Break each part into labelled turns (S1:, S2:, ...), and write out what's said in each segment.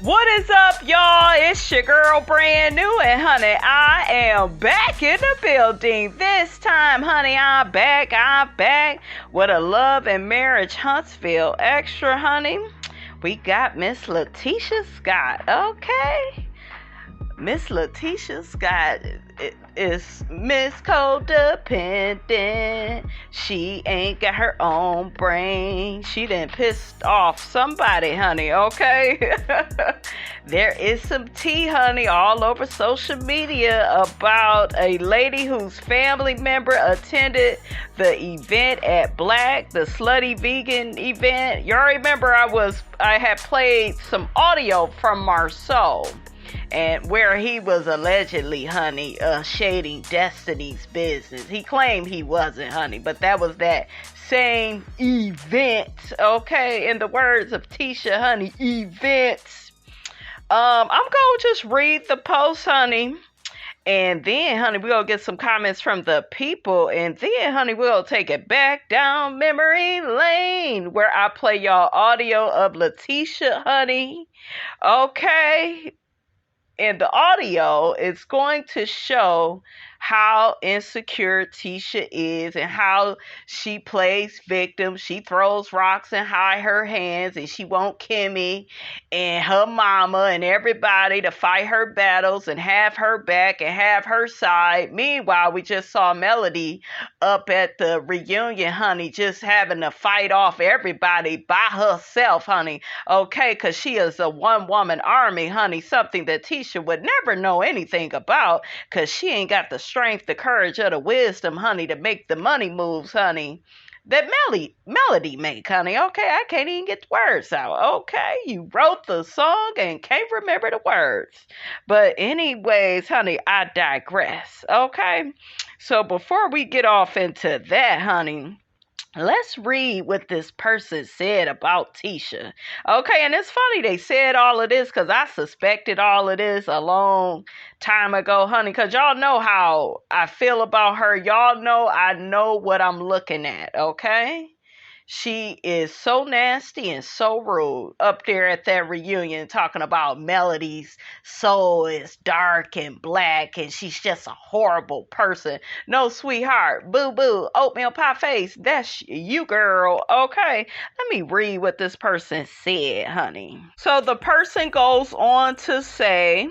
S1: What is up, y'all? It's your girl, brand new, and honey, I am back in the building. This time, honey, I'm back with a Love and Marriage Huntsville extra, honey. We got Miss Latisha Scott, okay? Miss Latisha Scott is Miss Codependent. She ain't got her own brain. She done pissed off somebody, honey, okay? There is some tea, honey, all over social media about a lady whose family member attended the event at Black, the slutty vegan event. Y'all remember I had played some audio from Marceau, and where he was allegedly, honey, shading Destiny's business. He claimed he wasn't, honey, but that was that same event, okay? In the words of Tisha, honey, events. I'm going to just read the post, honey, and then, honey, we're going to get some comments from the people, and then, honey, we'll take it back down memory lane, where I play y'all audio of Latisha, honey, okay? In the audio, it's going to show how insecure Tisha is and how she plays victim. She throws rocks and hide her hands, and she want Kimmy and her mama and everybody to fight her battles and have her back and have her side. Meanwhile, we just saw Melody up at the reunion, honey, just having to fight off everybody by herself, honey. Okay, because she is a one-woman army, honey, something that Tisha would never know anything about, because she ain't got the strength, the courage, or the wisdom, honey, to make the money moves, honey, that Melody make, honey. Okay, I can't even get the words out. Okay, you wrote the song and can't remember the words. But anyways, honey, I digress. Okay, so before we get off into that, honey, let's read what this person said about Tisha. Okay, and it's funny they said all of this because I suspected all of this a long time ago, honey, because y'all know how I feel about her. Y'all know I know what I'm looking at, okay? She is so nasty and so rude up there at that reunion talking about Melody's soul is dark and black and she's just a horrible person. No, sweetheart, boo-boo, oatmeal pie face, that's you, girl, okay? Let me read what this person said, honey. So the person goes on to say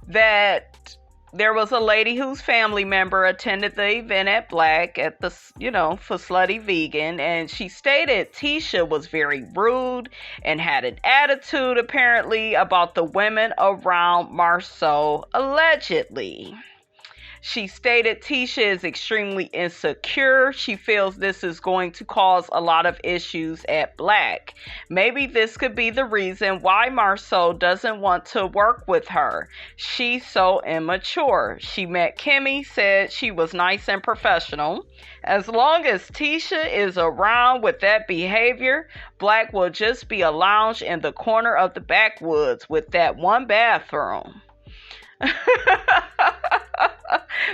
S1: that there was a lady whose family member attended the event at Black at the, for Slutty Vegan, and she stated Tisha was very rude and had an attitude apparently about the women around Marceau, allegedly. She stated Tisha is extremely insecure. She feels this is going to cause a lot of issues at Black. Maybe this could be the reason why Marceau doesn't want to work with her. She's so immature. She met Kimmy, said she was nice and professional. As long as Tisha is around with that behavior, Black will just be a lounge in the corner of the backwoods with that one bathroom.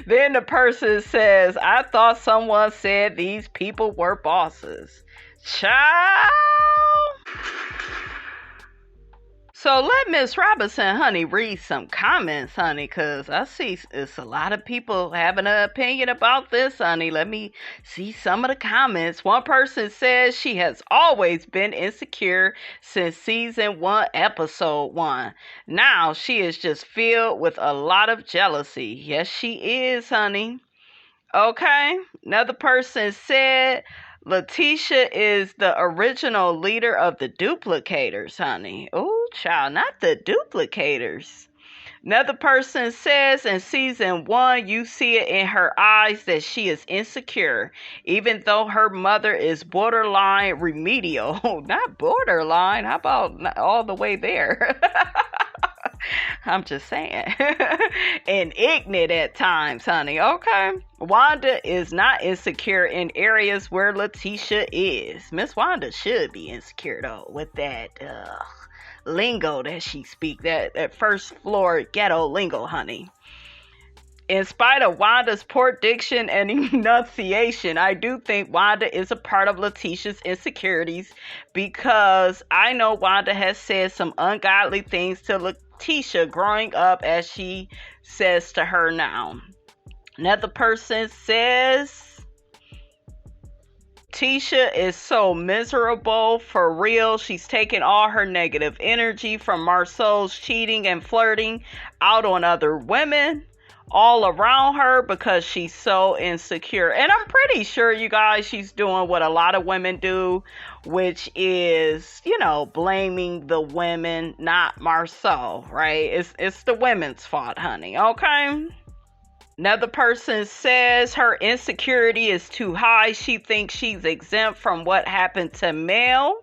S1: Then the person says, I thought someone said these people were bosses. Child. So let Miss Robinson, honey, read some comments, honey, because I see it's a lot of people having an opinion about this, honey. Let me see some of the comments. One person says she has always been insecure since season 1, episode 1. Now she is just filled with a lot of jealousy. Yes, she is, honey. Okay. Another person said Latisha is the original leader of the duplicators, honey. Oh, child, not the duplicators. Another person says in season 1, you see it in her eyes that she is insecure, even though her mother is borderline remedial. Not borderline. How about all the way there? I'm just saying. And ignorant at times, honey. Okay. Wanda is not insecure in areas where Latisha is. Miss Wanda should be insecure, though, with that lingo that she speaks, that first floor ghetto lingo, honey. In spite of Wanda's poor diction and enunciation, I do think Wanda is a part of Latisha's insecurities, because I know Wanda has said some ungodly things to Latisha growing up, as she says to her now. Another person says Tisha is so miserable, for real. She's taking all her negative energy from Marceau's cheating and flirting out on other women all around her because she's so insecure. And I'm pretty sure, you guys, she's doing what a lot of women do, which is, blaming the women, not Marceau, right? It's the women's fault, honey, okay? Another person says her insecurity is too high. She thinks she's exempt from what happened to Mel.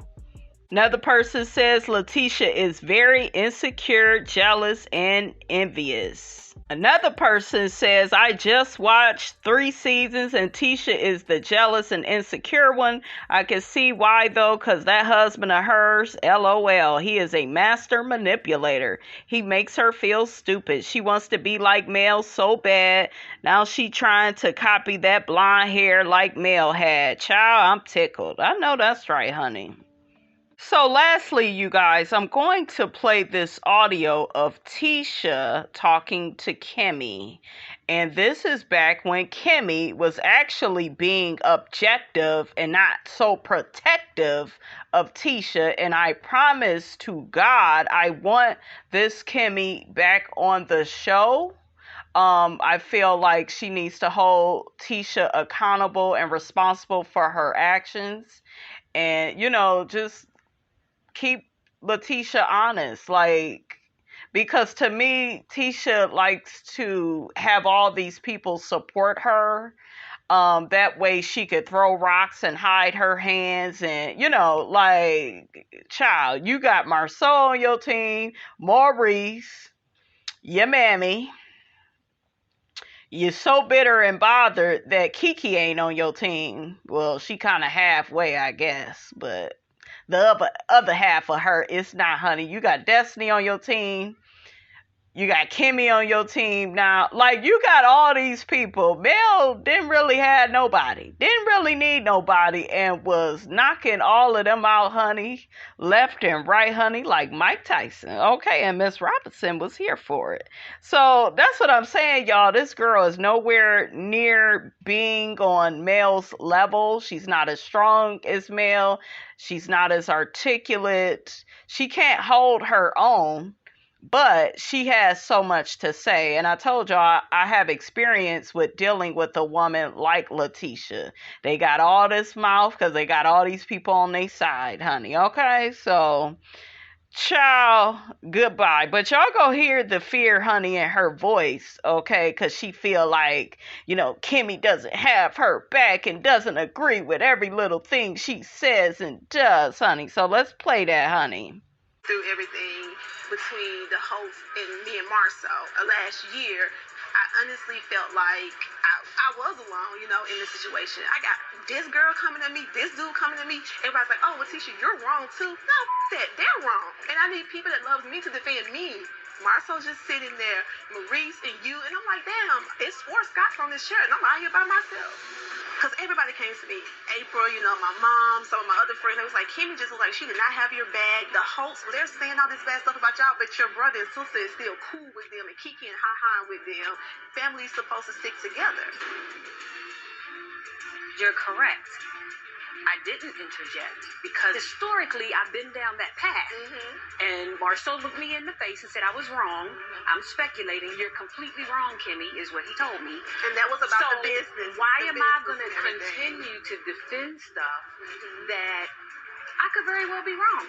S1: Another person says Latisha is very insecure, jealous, and envious. Another person says, I just watched 3 seasons and Tisha is the jealous and insecure one. I can see why though, because that husband of hers, LOL, he is a master manipulator. He makes her feel stupid. She wants to be like Mel so bad. Now she trying to copy that blonde hair like Mel had. Child, I'm tickled. I know that's right, honey. So lastly, you guys, I'm going to play this audio of Tisha talking to Kimmy. And this is back when Kimmy was actually being objective and not so protective of Tisha. And I promise to God, I want this Kimmy back on the show. I feel like she needs to hold Tisha accountable and responsible for her actions. And, just keep Latisha honest, because to me, Tisha likes to have all these people support her. That way she could throw rocks and hide her hands and, child, you got Marceau on your team, Maurice, your mammy. You're so bitter and bothered that Kiki ain't on your team. Well, she kind of halfway, I guess, but the other half of her is not, honey. You got Destiny on your team. You got Kimmy on your team now. You got all these people. Mel didn't really have nobody. Didn't really need nobody and was knocking all of them out, honey. Left and right, honey, like Mike Tyson. Okay, and Miss Robinson was here for it. So that's what I'm saying, y'all. This girl is nowhere near being on Mel's level. She's not as strong as Mel. She's not as articulate. She can't hold her own. But she has so much to say. And I told y'all I have experience with dealing with a woman like Latisha. They got all this mouth because they got all these people on their side, honey. Okay? So, ciao, goodbye. But y'all go hear the fear, honey, in her voice, okay? Because she feel like, Kimmy doesn't have her back and doesn't agree with every little thing she says and does, honey. So let's play that, honey.
S2: Through everything between the host and me and Marceau last year, I honestly felt like I was alone, in this situation. I got this girl coming at me, this dude coming at me. Everybody's like, oh, Latisha, you're wrong too. No, that they're wrong. And I need people that love me to defend me. Marceau's just sitting there, Maurice and you, and I'm like, damn, it's 4 Scotts on this shirt, and I'm out here by myself. Because everybody came to me. April, my mom, some of my other friends, they was like, Kimmy just was like, she did not have your bag. The hosts, they're saying all this bad stuff about y'all, but your brother and sister is still cool with them and Kiki and Ha-Ha with them. Family's supposed to stick together.
S3: You're correct. I didn't interject because historically I've been down that path. And Marceau looked me in the face and said I was wrong. I'm speculating. You're completely wrong, Kimmy, is what he told me.
S2: And that was about the business.
S3: Why am I going to continue to defend stuff that I could very well be wrong?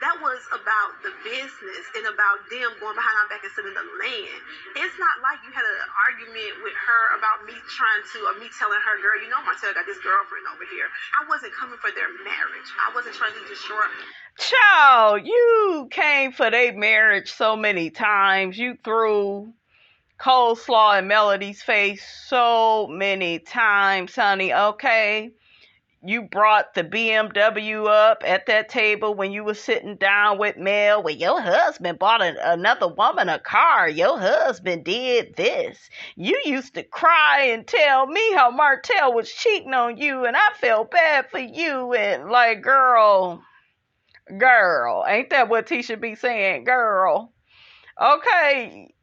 S2: That was about the business and about them going behind our back and selling the land. It's not like you had an argument with her about me telling her, girl, Marcel got this girlfriend over here. I wasn't coming for their marriage. I wasn't trying to destroy.
S1: Child, you came for their marriage so many times. You threw coleslaw in Melody's face so many times, honey, okay? you brought the BMW up at that table when you were sitting down with Mel. Well, your husband bought another woman a car. Your husband did this. You used to cry and tell me how Martell was cheating on you, and I felt bad for you. And like, girl, ain't that what Tisha be saying? Girl, okay,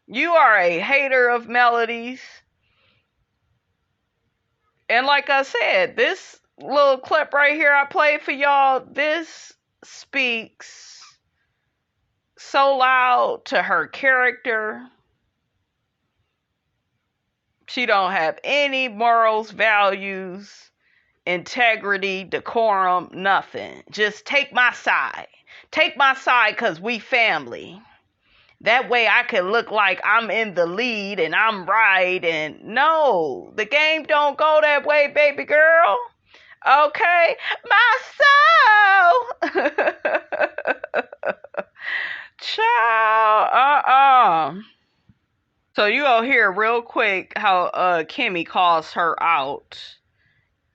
S1: you are a hater of melodies. And like I said, this little clip right here I played for y'all, this speaks so loud to her character. She don't have any morals, values, integrity, decorum, nothing. Just take my side. Take my side because we family. That way I can look like I'm in the lead and I'm right. And no, the game don't go that way, baby girl. Okay? My soul. Child. So you gonna hear real quick how Kimmy calls her out.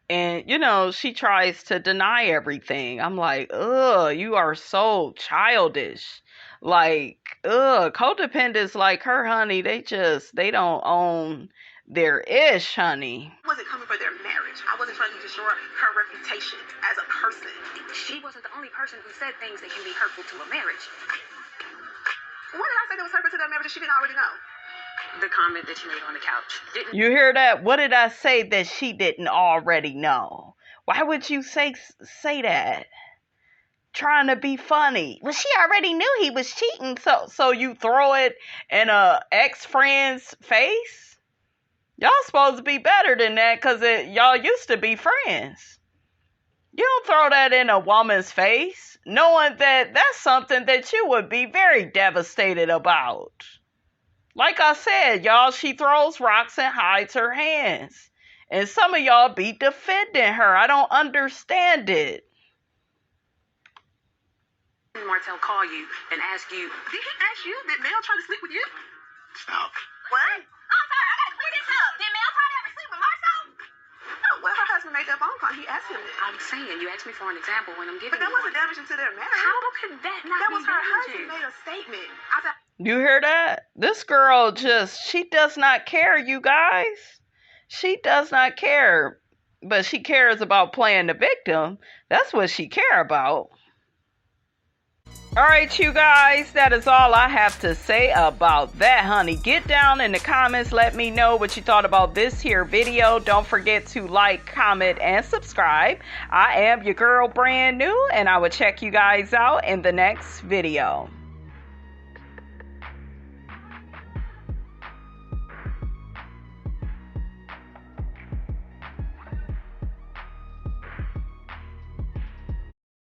S1: And, you know, she tries to deny everything. I'm like, ugh, you are so childish. Like, codependents like her, honey, they don't own their ish, honey.
S2: I wasn't coming for their marriage. I wasn't trying to destroy her reputation as a person.
S3: She wasn't the only person who said things that can be hurtful to a marriage.
S2: When did I say that was hurtful to their marriage that she didn't already know?
S3: The comment that you made on the couch.
S1: You hear that? What did I say that she didn't already know? Why would you say that? Trying to be funny. Well, she already knew he was cheating, so you throw it in a ex-friend's face? Y'all supposed to be better than that because y'all used to be friends. You don't throw that in a woman's face, knowing that that's something that you would be very devastated about. Like I said, y'all, she throws rocks and hides her hands. And some of y'all be defending her. I don't understand it.
S3: Martell call you and ask you,
S2: did he ask you? Did Mel try to sleep with you?
S4: Stop.
S2: What? I'm sorry, I gotta clear this up. Did Mel try to ever sleep with Marcel? No, well, her husband made that phone call. He asked him that.
S3: I'm saying, you asked me for an example when I'm giving
S2: But that
S3: you
S2: wasn't
S3: one.
S2: damaging to their marriage.
S3: How could that not
S2: That
S3: be
S2: was her
S3: damaging?
S2: husband made a statement. I said,
S1: You hear that? This girl she does not care, you guys. She does not care. But she cares about playing the victim. That's what she care about. Alright, you guys, that is all I have to say about that, honey. Get down in the comments. Let me know what you thought about this here video. Don't forget to like, comment, and subscribe. I am your girl, brand new, and I will check you guys out in the next video.